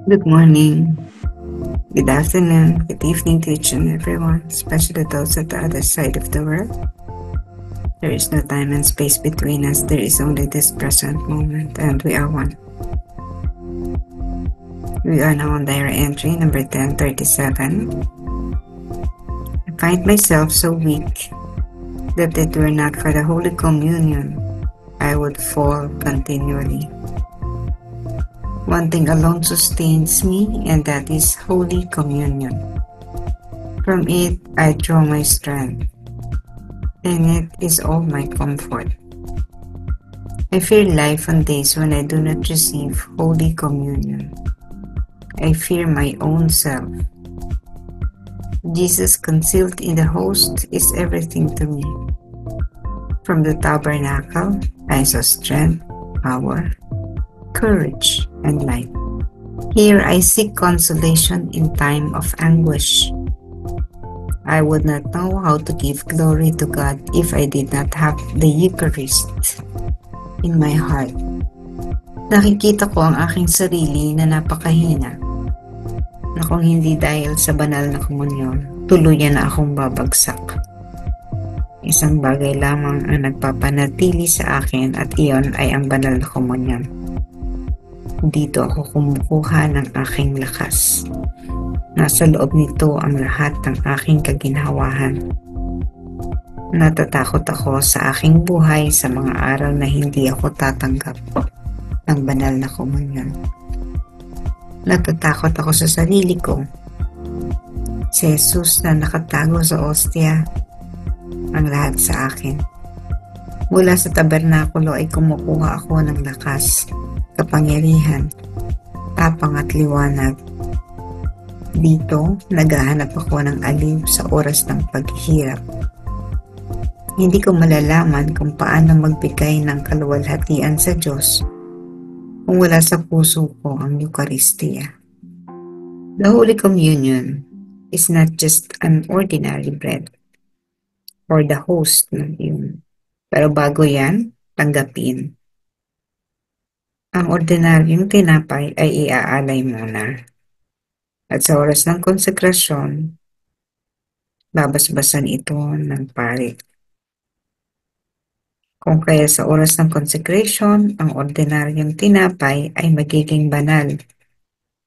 Good morning, good afternoon, good evening to each and everyone, especially those at the other side of the world. There is no time and space between us, there is only this present moment, and we are one. We are now on diary entry number 1037. I find myself so weak that if it were not for the Holy Communion, I would fall continually. One thing alone sustains me, and that is Holy Communion. From it, I draw my strength, and it is all my comfort. I fear life on days when I do not receive Holy Communion. I fear my own self. Jesus concealed in the host is everything to me. From the tabernacle, I saw strength, power, courage, and light. Here I seek consolation in time of anguish. I would not know how to give glory to God if I did not have the Eucharist in my heart. Nakikita ko ang aking sarili na napakahina, na kung hindi dahil sa banal na komunyon, tuluyan na akong babagsak. Isang bagay lamang ang nagpapanatili sa akin at iyon ay ang banal na komunyon. Dito ako kumukuha ng aking lakas. Nasa loob nito ang lahat ng aking kaginhawahan. Natatakot ako sa aking buhay sa mga araw na hindi ako tatanggap ng banal na komunyon. Natatakot ako sa sarili ko. Si Jesus na nakatago sa ostya, ang lahat sa akin. Mula sa tabernakulo ay kumukuha ako ng lakas, kapangyarihan, tapang at liwanag. Dito, naghahanap ako ng aliw sa oras ng paghihirap. Hindi ko malalaman kung paano magbigay ng kaluwalhatian sa Diyos kung wala sa puso ko ang Eucharistia. The Holy Communion is not just an ordinary bread or the host ng iyon. Pero bago yan, tanggapin. Ang ordinaryong tinapay ay iaalay muna. At sa oras ng konsekrasyon, babasbasan ito ng pari. Kung kaya sa oras ng consecration, ang ordinaryong tinapay ay magiging banal.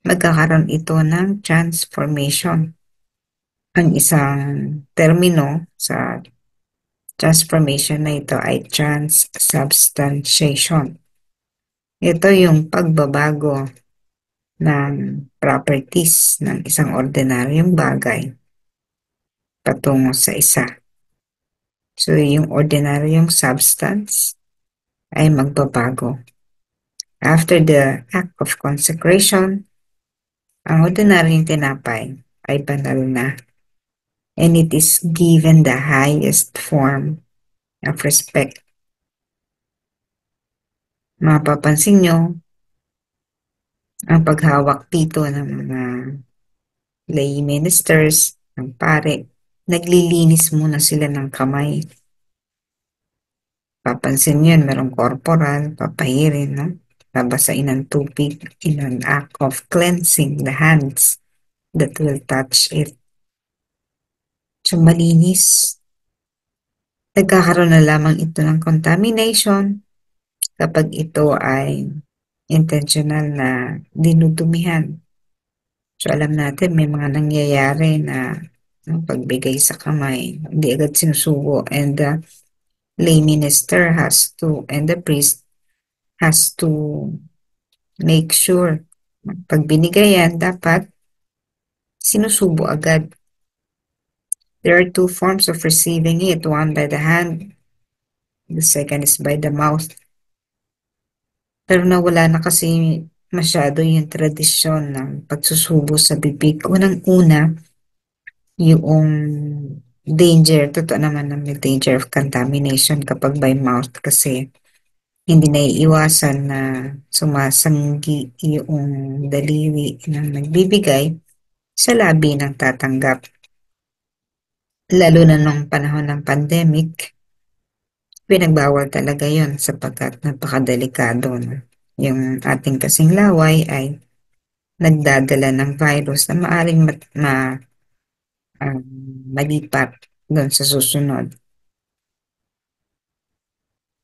Magkakaroon ito ng transformation. Ang isang termino sa transformation na ito ay transubstantiation. Ito yung pagbabago ng properties ng isang ordinaryong bagay patungo sa isa. So, yung ordinaryong substance ay magbabago. After the act of consecration, ang ordinaryong tinapay ay banal na, and it is given the highest form of respect. Mapapansin nyo, ang paghawak dito ng mga lay ministers, ng pare, naglilinis muna sila ng kamay. Papansin nyo, merong corporal, papahirin, no? Babasain ng tubig in an act of cleansing the hands that will touch it. So, malinis. Nagkakaroon na lamang ito ng contamination kapag ito ay intentional na dinudumihan. So, alam natin may mga nangyayari na pagbigay sa kamay, hindi agad sinusubo, and the lay minister has to, and the priest has to make sure pag binigay yan, dapat sinusubo agad. There are two forms of receiving it, one by the hand, the second is by the mouth. Pero nawala na kasi masyado yung tradisyon ng pagsusubo sa bibig. Unang-una, yung danger, totoo naman na may danger of contamination kapag by mouth kasi hindi naiiwasan na sumasanggi yung daliri ng nagbibigay sa labi ng tatanggap. Lalo na nung panahon ng pandemic, pinagbawal talaga yon sapagkat napakadelikado na. Yung ating kasing laway ay nagdadala ng virus na maaring um, malipat doon sa susunod.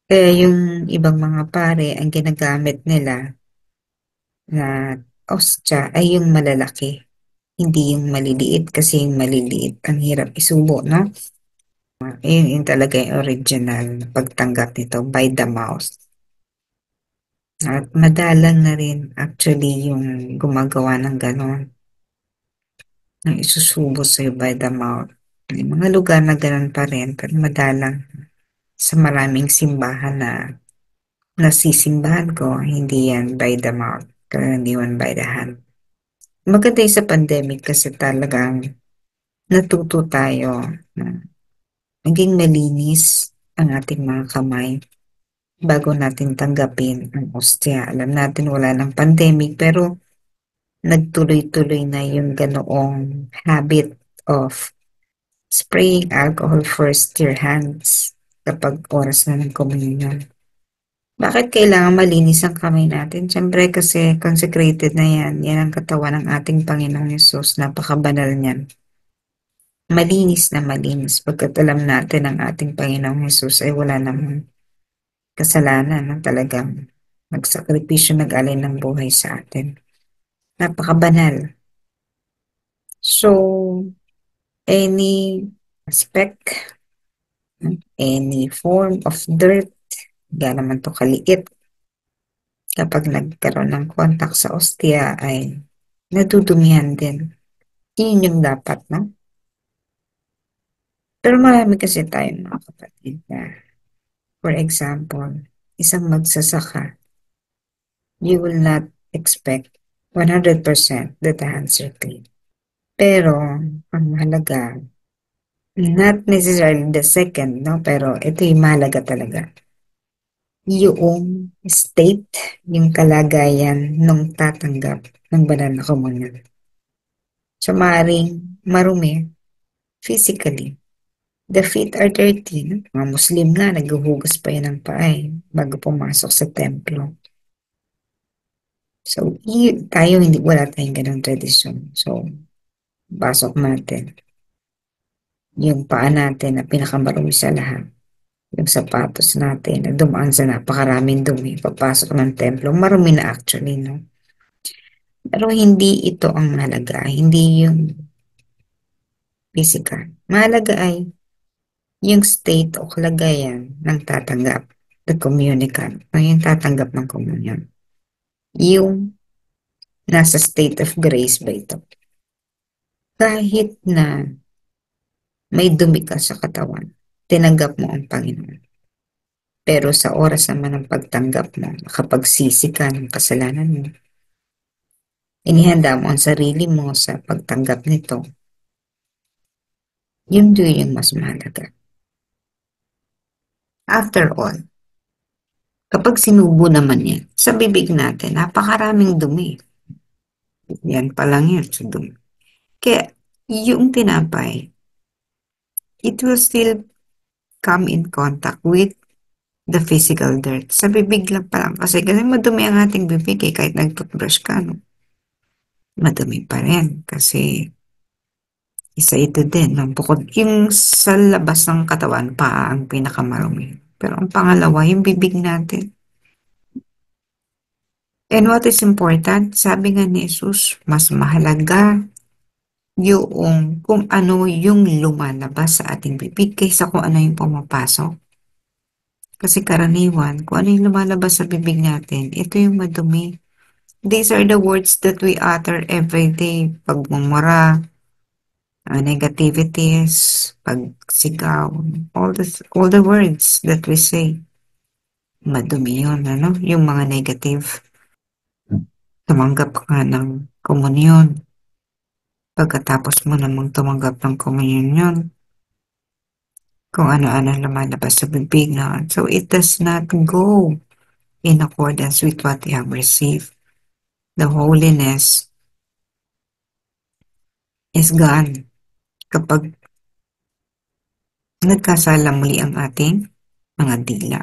Kaya yung ibang mga pare, ang ginagamit nila na ostya ay yung malalaki, hindi yung maliliit kasi yung maliliit ang hirap isubo, no? Ayun yung talaga yung original na pagtanggap nito by the mouth. At madalang na rin actually yung gumagawa ng ganon, ng isusubo sa'yo by the mouth. May mga lugar na ganon pa rin, pero madalang sa maraming simbahan na nasisimbahan ko, hindi yan by the mouth, karaniwan by the hand. Maganda yung sa pandemic kasi talagang natuto tayo na maging malinis ang ating mga kamay bago natin tanggapin ang ostya. Alam natin wala ng pandemic pero nagtuloy-tuloy na yung ganoong habit of spraying alcohol first your hands kapag oras na ng komunyon. Bakit kailangan malinis ang kamay natin? Siyempre kasi consecrated na yan. Yan ang katawan ng ating Panginoong Yesus. Napakabanal niyan. Malinis na malinis. Pagkat alam natin ang ating Panginoong Yesus ay wala namang kasalanan na talagang nagsakripisyo, nag-alay ng buhay sa atin. Napakabanal. So, any speck, any form of dirt, gano'n naman to kaliit, kapag nagkaroon ng contact sa ostia ay nadudumihan din. Yun yung dapat, no? Pero marami kasi tayong mga kapatid na, for example, isang magsasaka, you will not expect 100% that the hands are clean. Pero, ang mahalaga, not necessarily the second, no? Pero ito yung mahalaga talaga. Yung state, yung kalagayan nung tatanggap ng banal na komunyon. So, maaaring marumi physically. The feet are dirty. No? Mga Muslim nga, naghuhugas pa yan ng paa bago pumasok sa templo. So, tayo, hindi, wala tayong ganong tradisyon. So, pasok natin. Yung paa natin na pinakamarumi sa lahat. Yung sapatos natin na dumaan sa napakaraming dumi. Papasok ng templo, marumi na actually, no? Pero hindi ito ang mahalaga. Hindi yung physical. Mahalaga ay yung state o kalagayan ng tatanggap, the communicant, o yung tatanggap ng communion. Yung nasa state of grace ba ito? Kahit na may dumi ka sa katawan, tinanggap mo ang Panginoon. Pero sa oras naman ng pagtanggap mo, nakapagsisi ka ng kasalanan mo, inihanda mo ang sarili mo sa pagtanggap nito, yun doon yung mas mahalaga. After all, kapag sinubo naman yan, sa bibig natin, napakaraming dumi. Yan pa lang yun sa dumi. Kaya, yung tinapay, it will still come in contact with the physical dirt. Sa bibig lang pa lang. Kasi madumi ang ating bibig kahit nag-toothbrush ka, no? Madumi pa rin. Kasi, isa ito din. No? Bukod yung sa labas ng katawan, paa ang pinakamarumi. Pero ang pangalawa, yung bibig natin. And what is important, sabi nga ni Jesus, mas mahalaga yung kung ano yung lumalabas sa ating bibig kaysa kung ano yung pumapasok. Kasi karaniwan, kung ano yung lumalabas sa bibig natin, ito yung madumi. These are the words that we utter every day. Pagmumura, negativities, pagsigaw, all the words that we say. Madumi yun, ano? Yung mga negative. Tumanggap ka ng komunyon. Pagkatapos mo namang tumanggap ng komunyon yun, kung ano-ano lumalabas sa bibig na. So it does not go in accordance with what you have received. The holiness is gone kapag nagkasala muli ang ating mga dila.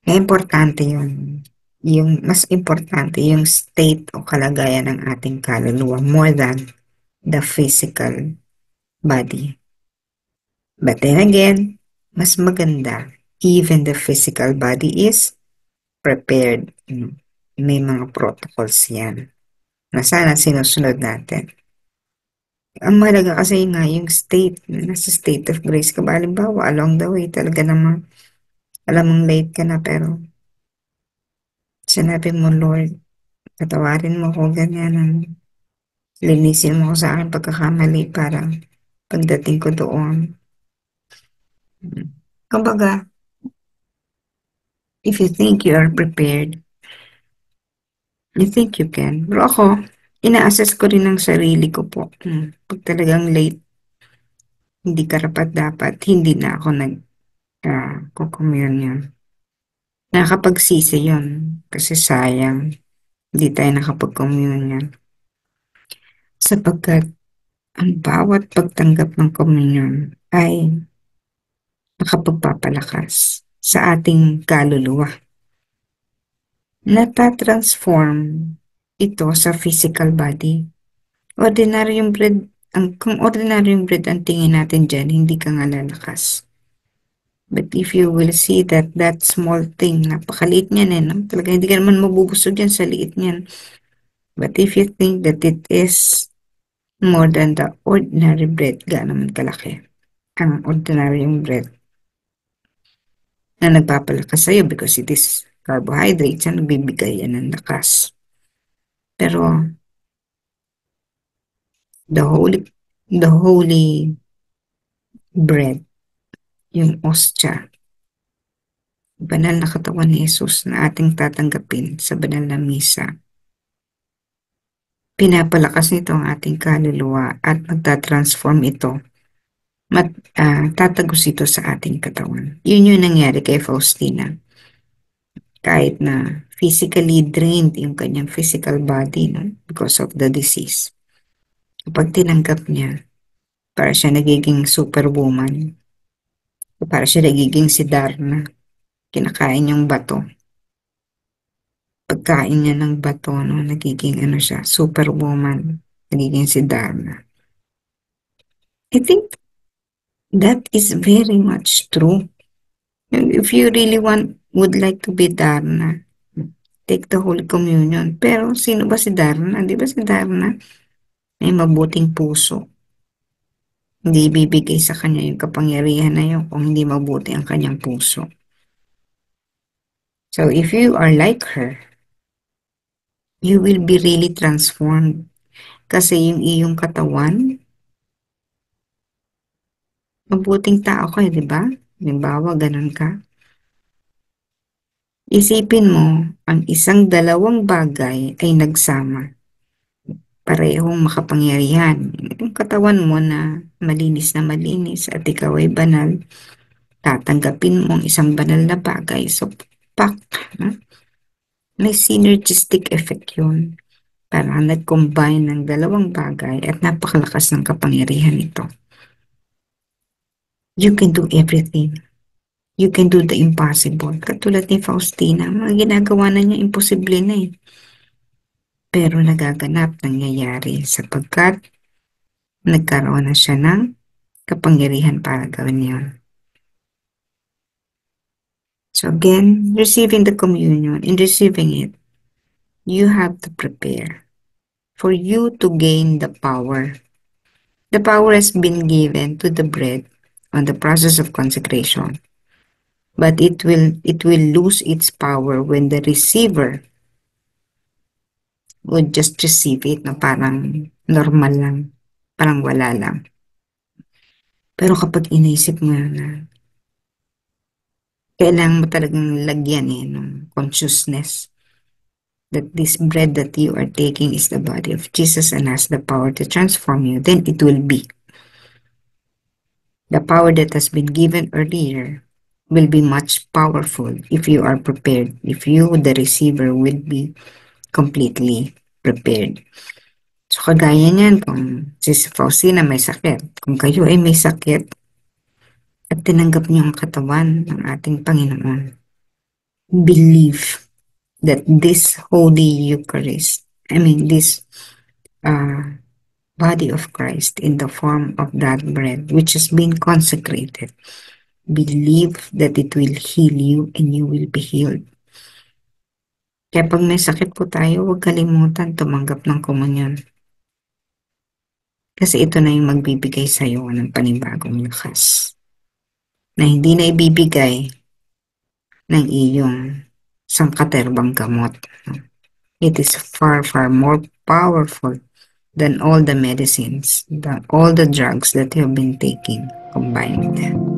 Kaya importante yun. Yung mas importante, yung state o kalagayan ng ating kaluluwa more than the physical body. But then again, mas maganda, even the physical body is prepared. May mga protocols yan na sana sinusunod natin. Ang mahalaga kasi nga yung state, nasa state of grace ka ba? Halimbawa, along the way, talaga namang alam mong late ka na pero sinabi mo, Lord, patawarin mo ko ganyan, linisin mo ko sa akin pagkakamali para pagdating ko doon. Kumbaga, if you think you are prepared, you think you can. Pero ako, ina-assess ko rin ang sarili ko po. Pag talagang late, hindi karapat-dapat, hindi na ako nag-communion. Nakakapagsisi yun. Kasi sayang, hindi tayo nakapag-communion. Sapagkat ang bawat pagtanggap ng communion ay nakapagpapalakas sa ating kaluluwa. Natatransform ito sa physical body. Ordinaryong bread, kung ordinaryong bread ang tingin natin dyan, hindi ka nga lalakas. But if you will see that small thing, napakaliit niyan no? Talaga hindi ka naman mabubusog yan sa liit niyan. But if you think that it is more than the ordinary bread, gaano man kalaki ang ordinaryong bread na nagpapalakas sa'yo because it is carbohydrates na nagbibigay yan ng lakas. Pero the holy bread, yung ostya, banal na katawan ni Jesus na ating tatanggapin sa banal na misa. Pinapalakas nito ang ating kaluluwa at magtatransform ito. Tatagos ito sa ating katawan. Yun yung nangyari kay Faustina. Kahit na physically drained yung kanyang physical body because of the disease. Kapag tinanggap niya, para siya nagiging superwoman. Para siya nagiging si Darna. Kinakain niyang bato. Pagkain niya ng bato, nagiging siya, superwoman. Nagiging si Darna. I think that is very much true. And if you really would like to be Darna, take the Holy Communion. Pero sino ba si Darna? Di ba si Darna may mabuting puso? Hindi ibibigay sa kanya yung kapangyarihan na yun kung hindi mabuti ang kanyang puso. So if you are like her, you will be really transformed. Kasi yung iyong katawan, mabuting tao ka, di ba? Halimbawa, ganun ka. Isipin mo, ang dalawang bagay ay nagsama. Parehong makapangyarihan. Yung katawan mo na malinis at ikaw ay banal, tatanggapin mo ang isang banal na bagay. So, pak, may synergistic effect yun. Parang nag-combine ng dalawang bagay at napakalakas ng kapangyarihan nito. You can do everything. You can do the impossible. Katulad ni Faustina, mga ginagawa na niya, imposible na eh. Pero nagaganap, nangyayari sapagkat nagkaroon na siya ng kapangyarihan para gawin yun. So again, receiving the communion, in receiving it, you have to prepare for you to gain the power. The power has been given to the bread on the process of consecration. But it will lose its power when the receiver would just receive it na parang normal lang, parang wala lang. Pero kapag inisip mo na kailangan mo talagang lagyan ng consciousness that this bread that you are taking is the body of Jesus and has the power to transform you, then it will be. The power that has been given earlier will be much powerful if you are prepared, if you, the receiver, will be completely prepared. So kagaya niyan, kung si Faustina may sakit, kung kayo ay may sakit at tinanggap niyo ang katawan ng ating Panginoon, believe that this Holy Eucharist, this uh, body of Christ in the form of that bread which has been consecrated, believe that it will heal you and you will be healed. Kaya pag may sakit po tayo, huwag kalimutan tumanggap ng komunyon. Kasi ito na yung magbibigay sa'yo ng panibagong lakas na hindi na ibibigay ng iyong sangkaterbang gamot. It is far, far more powerful than all the medicines, all the drugs that you have been taking combined.